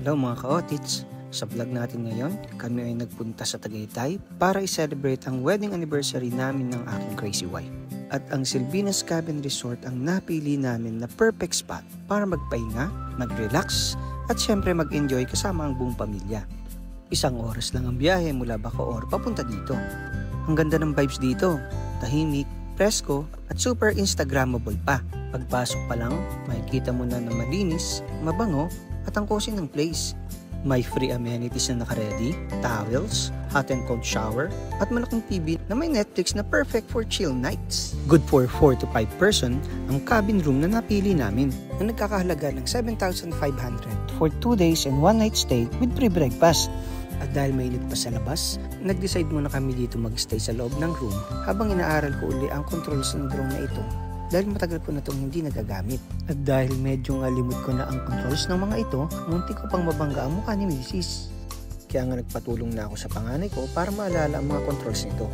Hello mga ka-otits! Sa vlog natin ngayon, kami ay nagpunta sa Tagaytay para i-celebrate ang wedding anniversary namin ng aking crazy wife. At ang Silvinas Cabin Resort ang napili namin na perfect spot para magpahinga, mag-relax, at syempre mag-enjoy kasama ang buong pamilya. 1 oras lang ang biyahe mula Bacoor papunta dito. Ang ganda ng vibes dito, tahimik, presko, at super Instagrammable pa. Pagpasok pa lang, makikita mo na malinis, mabango, at ang cozy ng place. May free amenities na naka-ready, towels, hot and cold shower, at malaking TV na may Netflix na perfect for chill nights. Good for 4 to 5 person ang cabin room na napili namin na nagkakahalaga ng 7,500 for 2 days and 1 night stay with free breakfast. At dahil mainit pa sa labas, nag-decide muna kami dito mag-stay sa loob ng room habang inaaral ko uli ang controls ng drone na ito dahil matagal ko na itong hindi nagagamit. At dahil medyo ngalimot ko na ang controls ng mga ito, munti ko pang mabangga ang mukha ni Mrs. Kaya nga nagpatulong na ako sa panganay ko para maalala ang mga controls nito.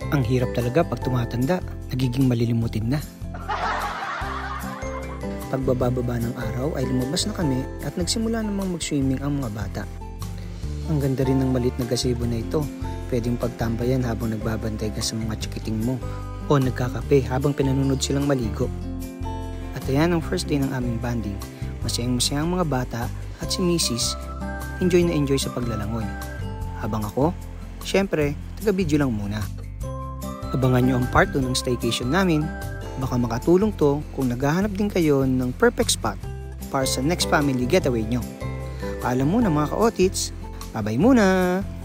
Ang hirap talaga pag tumatanda, nagiging malilimutin na. Pagbababa ng araw ay lumabas na kami at nagsimula namang mag-swimming ang mga bata. Ang ganda rin ng maliit na gazebo na ito. Pwedeng pagtambayan habang nagbabantay ka sa mga chikiting mo o nagkakape habang pinanunod silang maligo. At ayan ang first day ng aming banding. Masayang-masaya ang mga bata at si Mrs. enjoy na enjoy sa paglalangoy. Habang ako, syempre, taga-video lang muna. Abangan nyo ang part 2 ng staycation namin. Baka makatulong to kung naghahanap din kayo ng perfect spot para sa next family getaway nyo. Paalam muna mga ka-otits. Bye-bye muna!